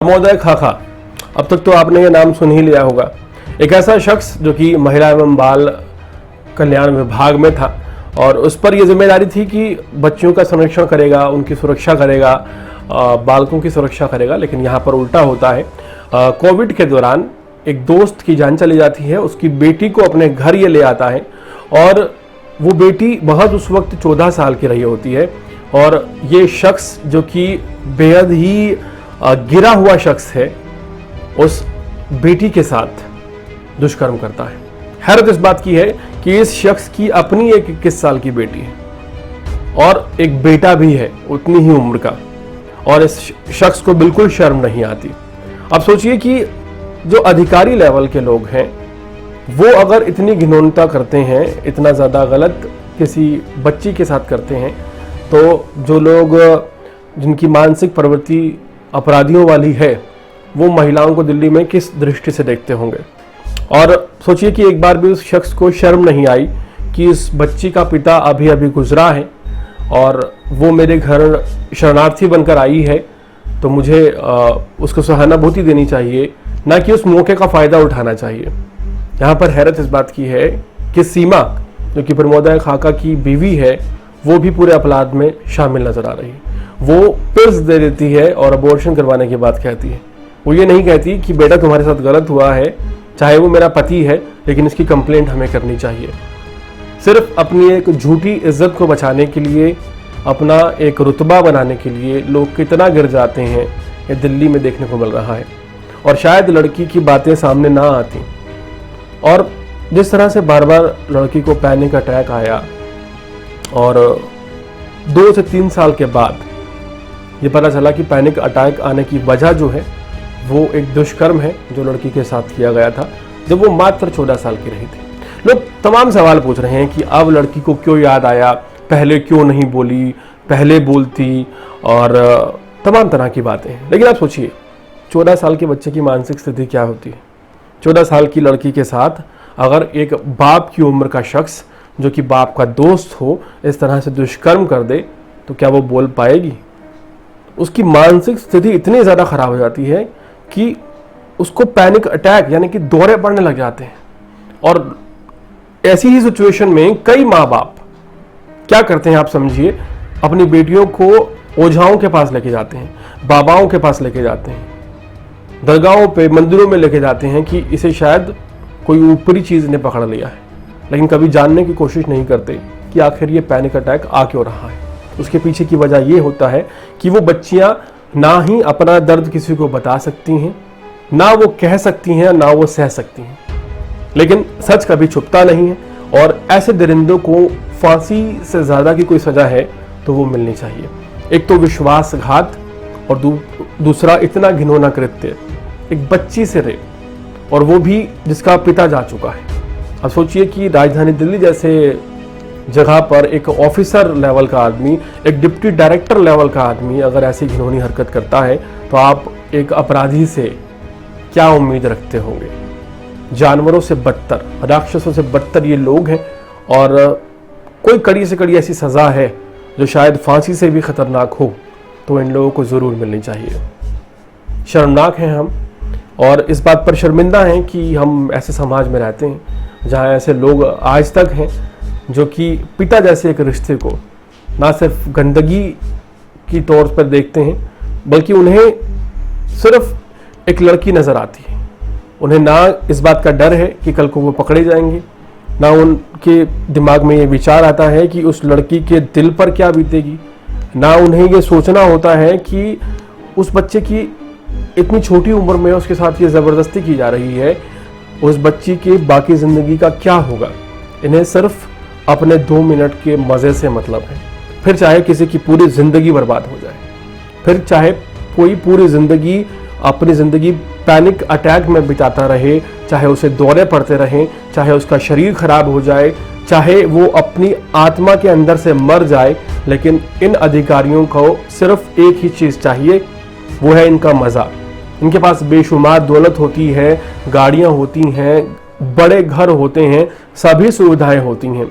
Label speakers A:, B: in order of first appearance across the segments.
A: प्रमोदय खाखा, अब तक तो आपने ये नाम सुन ही लिया होगा। एक ऐसा शख्स जो कि महिला एवं बाल कल्याण विभाग में था और उस पर यह जिम्मेदारी थी कि बच्चियों का संरक्षण करेगा, उनकी सुरक्षा करेगा, बालकों की सुरक्षा करेगा। लेकिन यहाँ पर उल्टा होता है। कोविड के दौरान एक दोस्त की जान चली जाती है, उसकी बेटी को अपने घर ये ले आता है और वो बेटी बहुत उस वक्त 14 साल की रही होती है और ये शख्स जो कि बेहद ही गिरा हुआ शख्स है, उस बेटी के साथ दुष्कर्म करता है। हैरत इस बात की है कि इस शख्स की अपनी एक 21 साल की बेटी है और एक बेटा भी है उतनी ही उम्र का, और इस शख्स को बिल्कुल शर्म नहीं आती। अब सोचिए कि जो अधिकारी लेवल के लोग हैं वो अगर इतनी घिनौनता करते हैं, इतना ज़्यादा गलत किसी बच्ची के साथ करते हैं, तो जो लोग जिनकी मानसिक प्रवृत्ति अपराधियों वाली है वो महिलाओं को दिल्ली में किस दृष्टि से देखते होंगे। और सोचिए कि एक बार भी उस शख्स को शर्म नहीं आई कि इस बच्ची का पिता अभी अभी गुजरा है और वो मेरे घर शरणार्थी बनकर आई है, तो मुझे उसको सहानुभूति देनी चाहिए, ना कि उस मौके का फ़ायदा उठाना चाहिए। यहाँ पर हैरत इस बात की है कि सीमा जो कि प्रमोदय खाखा की बीवी है वो भी पूरे अपराध में शामिल नजर आ रही है। वो पिल्स दे देती है और अबॉर्शन करवाने की बात कहती है। वो ये नहीं कहती कि बेटा तुम्हारे साथ गलत हुआ है, चाहे वो मेरा पति है, लेकिन इसकी कंप्लेंट हमें करनी चाहिए। सिर्फ अपनी एक झूठी इज्जत को बचाने के लिए, अपना एक रुतबा बनाने के लिए लोग कितना गिर जाते हैं, ये दिल्ली में देखने को मिल रहा है। और शायद लड़की की बातें सामने ना आती, और जिस तरह से बार बार लड़की को पैनिक अटैक आया और 2 से 3 साल के बाद ये पता चला कि पैनिक अटैक आने की वजह जो है वो एक दुष्कर्म है जो लड़की के साथ किया गया था जब वो मात्र 14 साल की रही थी। लोग तमाम सवाल पूछ रहे हैं कि अब लड़की को क्यों याद आया, पहले क्यों नहीं बोली, पहले बोलती, और तमाम तरह की बातें हैं। लेकिन आप सोचिए 14 साल के बच्चे की मानसिक स्थिति क्या होती है। 14 साल की लड़की के साथ अगर एक बाप की उम्र का शख्स जो कि बाप का दोस्त हो इस तरह से दुष्कर्म कर दे, तो क्या वो बोल पाएगी? उसकी मानसिक स्थिति इतनी ज़्यादा खराब हो जाती है कि उसको पैनिक अटैक यानी कि दौरे पड़ने लग जाते हैं। और ऐसी ही सिचुएशन में कई माँ बाप क्या करते हैं आप समझिए, अपनी बेटियों को ओझाओं के पास लेके जाते हैं, बाबाओं के पास लेके जाते हैं, दरगाहों पे, मंदिरों में लेके जाते हैं कि इसे शायद कोई ऊपरी चीज़ ने पकड़ लिया है, लेकिन कभी जानने की कोशिश नहीं करते कि आखिर ये पैनिक अटैक आ क्यों रहा है। उसके पीछे की वजह ये होता है कि वो बच्चियां ना ही अपना दर्द किसी को बता सकती हैं, ना वो कह सकती हैं, ना वो सह सकती हैं। लेकिन सच कभी छुपता नहीं है और ऐसे दरिंदों को फांसी से ज़्यादा की कोई सज़ा है तो वो मिलनी चाहिए। एक तो विश्वासघात और दूसरा इतना घिनौना कृत्य, एक बच्ची से रेप, और वो भी जिसका पिता जा चुका है। अब सोचिए कि राजधानी दिल्ली जैसे जगह पर एक ऑफिसर लेवल का आदमी, एक डिप्टी डायरेक्टर लेवल का आदमी अगर ऐसी घिनौनी हरकत करता है तो आप एक अपराधी से क्या उम्मीद रखते होंगे? जानवरों से बदतर, राक्षसों से बदतर ये लोग हैं, और कोई कड़ी से कड़ी ऐसी सज़ा है जो शायद फांसी से भी खतरनाक हो तो इन लोगों को ज़रूर मिलनी चाहिए। शर्मनाक हैं हम, और इस बात पर शर्मिंदा हैं कि हम ऐसे समाज में रहते हैं जहाँ ऐसे लोग आज तक हैं जो कि पिता जैसे एक रिश्ते को ना सिर्फ गंदगी की तौर पर देखते हैं, बल्कि उन्हें सिर्फ एक लड़की नज़र आती है। उन्हें ना इस बात का डर है कि कल को वो पकड़े जाएंगे, ना उनके दिमाग में ये विचार आता है कि उस लड़की के दिल पर क्या बीतेगी, ना उन्हें ये सोचना होता है कि उस बच्चे की इतनी छोटी उम्र में उसके साथ ये ज़बरदस्ती की जा रही है, उस बच्ची की बाकी ज़िंदगी का क्या होगा। इन्हें सिर्फ अपने 2 मिनट के मज़े से मतलब है, फिर चाहे किसी की पूरी ज़िंदगी बर्बाद हो जाए, फिर चाहे कोई पूरी ज़िंदगी अपनी ज़िंदगी पैनिक अटैक में बिताता रहे, चाहे उसे दौरे पड़ते रहें, चाहे उसका शरीर खराब हो जाए, चाहे वो अपनी आत्मा के अंदर से मर जाए, लेकिन इन अधिकारियों को सिर्फ एक ही चीज़ चाहिए, वो है इनका मज़ा। इनके पास बेशुमार दौलत होती है, गाड़ियाँ होती हैं, बड़े घर होते हैं, सभी सुविधाएं होती हैं,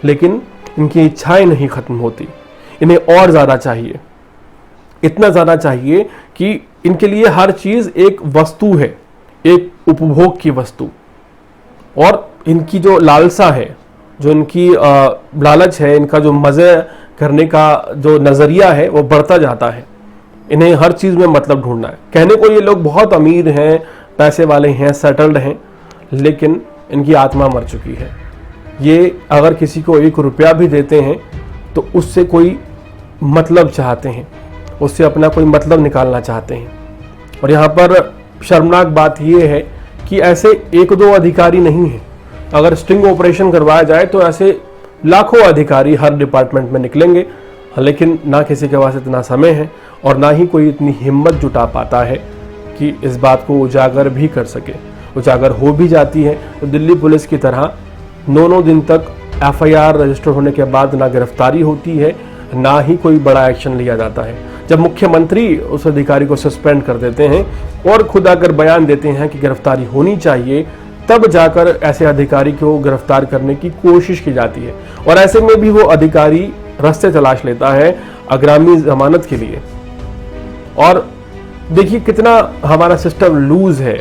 A: लेकिन इनकी इच्छाएं नहीं ख़त्म होती। इन्हें और ज़्यादा चाहिए, इतना ज़्यादा चाहिए कि इनके लिए हर चीज़ एक वस्तु है, एक उपभोग की वस्तु। और इनकी जो लालसा है, जो इनकी लालच है, इनका जो मज़े करने का जो नज़रिया है वो बढ़ता जाता है। इन्हें हर चीज़ में मतलब ढूंढना है। कहने को ये लोग बहुत अमीर हैं, पैसे वाले हैं, सेटल्ड हैं, लेकिन इनकी आत्मा मर चुकी है। ये अगर किसी को 1 रुपया भी देते हैं तो उससे कोई मतलब चाहते हैं, उससे अपना कोई मतलब निकालना चाहते हैं। और यहाँ पर शर्मनाक बात ये है कि ऐसे 1-2 अधिकारी नहीं हैं। अगर स्टिंग ऑपरेशन करवाया जाए तो ऐसे लाखों अधिकारी हर डिपार्टमेंट में निकलेंगे, लेकिन ना किसी के पास इतना समय है और ना ही कोई इतनी हिम्मत जुटा पाता है कि इस बात को उजागर भी कर सके। उजागर हो भी जाती है तो दिल्ली पुलिस की तरह 9 दिन तक FIR रजिस्टर होने के बाद ना गिरफ्तारी होती है, ना ही कोई बड़ा एक्शन लिया जाता है। जब मुख्यमंत्री उस अधिकारी को सस्पेंड कर देते हैं और खुद आकर बयान देते हैं कि गिरफ्तारी होनी चाहिए, तब जाकर ऐसे अधिकारी को गिरफ्तार करने की कोशिश की जाती है। और ऐसे में भी वो अधिकारी रास्ते तलाश लेता है अग्रामी जमानत के लिए। और देखिए कितना हमारा सिस्टम लूज है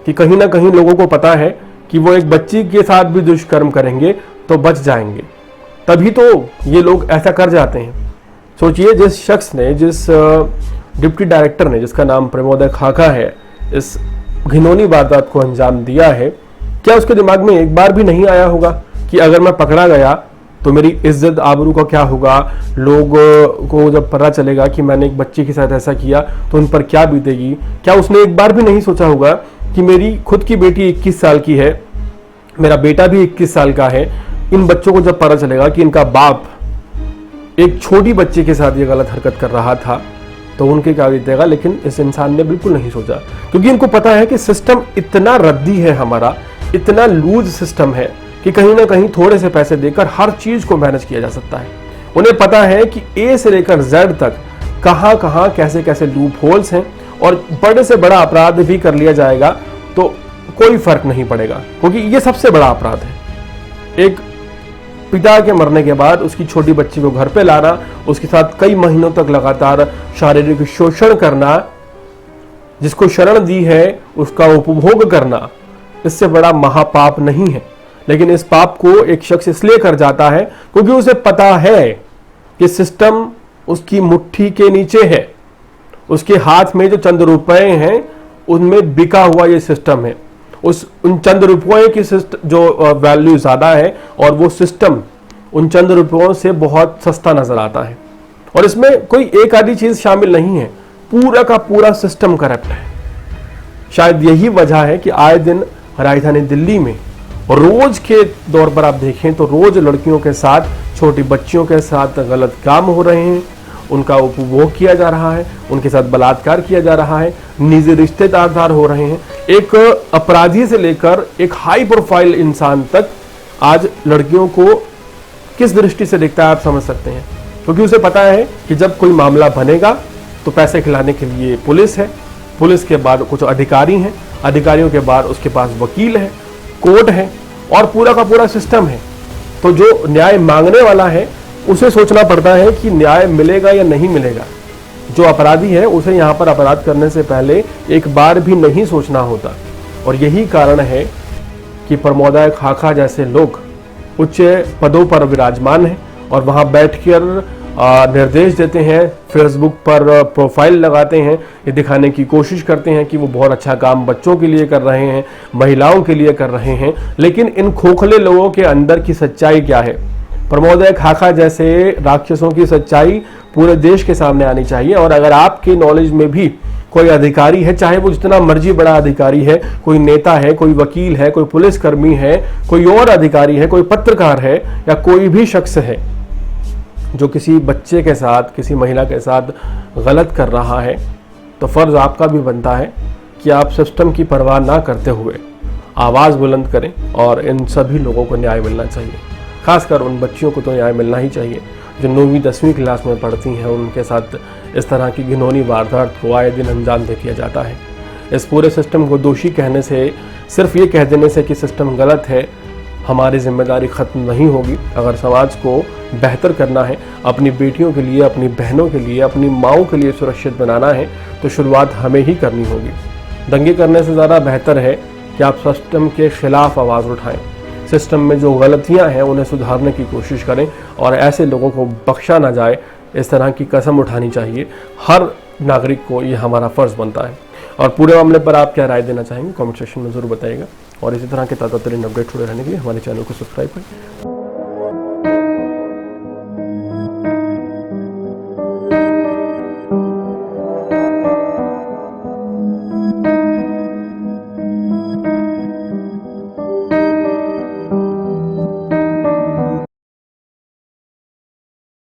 A: कि कहीं ना कहीं लोगों को पता है कि वो एक बच्ची के साथ भी दुष्कर्म करेंगे तो बच जाएंगे, तभी तो ये लोग ऐसा कर जाते हैं। सोचिए, जिस शख्स ने, जिस डिप्टी डायरेक्टर ने, जिसका नाम प्रमोदय खाखा है, इस घिनौनी वारदात को अंजाम दिया है, क्या उसके दिमाग में एक बार भी नहीं आया होगा कि अगर मैं पकड़ा गया तो मेरी इज्जत आबरू का क्या होगा, लोगों को जब पता चलेगा कि मैंने एक बच्ची के साथ ऐसा किया तो उन पर क्या बीतेगी। क्या उसने एक बार भी नहीं सोचा होगा कि मेरी खुद की बेटी 21 साल की है, मेरा बेटा भी 21 साल का है, इन बच्चों को जब पता चलेगा कि इनका बाप एक छोटी बच्ची के साथ ये गलत हरकत कर रहा था तो उनके क्या बीतेगा। लेकिन इस इंसान ने बिल्कुल नहीं सोचा, क्योंकि इनको पता है कि सिस्टम इतना रद्दी है, हमारा इतना लूज सिस्टम है कि कहीं ना कहीं थोड़े से पैसे देकर हर चीज को मैनेज किया जा सकता है। उन्हें पता है कि A से लेकर Z तक कहां कहां कैसे कैसे लूप होल्स हैं, और बड़े से बड़ा अपराध भी कर लिया जाएगा तो कोई फर्क नहीं पड़ेगा, क्योंकि ये सबसे बड़ा अपराध है। एक पिता के मरने के बाद उसकी छोटी बच्ची को घर पे लाना, उसके साथ कई महीनों तक लगातार शारीरिक शोषण करना, जिसको शरण दी है उसका उपभोग करना, इससे बड़ा महापाप नहीं है। लेकिन इस पाप को एक शख्स इसलिए कर जाता है क्योंकि उसे पता है कि सिस्टम उसकी मुट्ठी के नीचे है, उसके हाथ में जो चंद रुपए हैं उनमें बिका हुआ ये सिस्टम है। उन चंद रुपयों की जो वैल्यू ज़्यादा है और वो सिस्टम उन चंद रुपयों से बहुत सस्ता नजर आता है। और इसमें कोई एक आधी चीज़ शामिल नहीं है, पूरा का पूरा सिस्टम करप्ट है। शायद यही वजह है कि आए दिन राजधानी दिल्ली में रोज के दौर पर आप देखें तो रोज लड़कियों के साथ, छोटी बच्चियों के साथ गलत काम हो रहे हैं, उनका उपभोग किया जा रहा है, उनके साथ बलात्कार किया जा रहा है, निजी रिश्ते तार हो रहे हैं। एक अपराधी से लेकर एक हाई प्रोफाइल इंसान तक आज लड़कियों को किस दृष्टि से देखता है आप समझ सकते हैं, क्योंकि उसे पता है कि जब कोई मामला बनेगा तो पैसे खिलाने के लिए पुलिस है, पुलिस के बाद कुछ अधिकारी हैं, अधिकारियों के बाद उसके पास वकील है, कोर्ट है और पूरा का पूरा सिस्टम है। तो जो न्याय मांगने वाला है उसे सोचना पड़ता है कि न्याय मिलेगा या नहीं मिलेगा। जो अपराधी है उसे यहाँ पर अपराध करने से पहले एक बार भी नहीं सोचना होता। और यही कारण है कि प्रमोदय खाखा जैसे लोग उच्च पदों पर विराजमान हैं और वहाँ बैठकर निर्देश देते हैं, फेसबुक पर प्रोफाइल लगाते हैं, ये दिखाने की कोशिश करते हैं कि वो बहुत अच्छा काम बच्चों के लिए कर रहे हैं, महिलाओं के लिए कर रहे हैं। लेकिन इन खोखले लोगों के अंदर की सच्चाई क्या है? प्रमोदय खाखा जैसे राक्षसों की सच्चाई पूरे देश के सामने आनी चाहिए। और अगर आपके नॉलेज में भी कोई अधिकारी है, चाहे वो जितना मर्जी बड़ा अधिकारी है, कोई नेता है, कोई वकील है, कोई पुलिसकर्मी है, कोई और अधिकारी है, कोई पत्रकार है या कोई भी शख्स है जो किसी बच्चे के साथ, किसी महिला के साथ गलत कर रहा है, तो फर्ज आपका भी बनता है कि आप सिस्टम की परवाह ना करते हुए आवाज़ बुलंद करें और इन सभी लोगों को न्याय मिलना चाहिए। खासकर उन बच्चियों को तो न्याय मिलना ही चाहिए जो 9वीं 10वीं क्लास में पढ़ती हैं। उनके साथ इस तरह की घिनौनी वारदात को आए दिन अंजाम दे दिया जाता है। इस पूरे सिस्टम को दोषी कहने से, सिर्फ ये कह देने से कि सिस्टम गलत है, हमारी जिम्मेदारी ख़त्म नहीं होगी। अगर समाज को बेहतर करना है, अपनी बेटियों के लिए, अपनी बहनों के लिए, अपनी माँओं के लिए सुरक्षित बनाना है, तो शुरुआत हमें ही करनी होगी। दंगे करने से ज़्यादा बेहतर है कि आप सिस्टम के खिलाफ आवाज़ उठाएं, सिस्टम में जो गलतियां हैं उन्हें सुधारने की कोशिश करें और ऐसे लोगों को बख्शा ना जाए, इस तरह की कसम उठानी चाहिए। हर नागरिक को ये हमारा फ़र्ज़ बनता है। और पूरे मामले पर आप क्या राय देना चाहेंगे कमेंट सेक्शन में ज़रूर बताइएगा। और इसी तरह के ताज़ा तरीन अपडेट जुड़े रहने के लिए हमारे चैनल को सब्सक्राइब करें।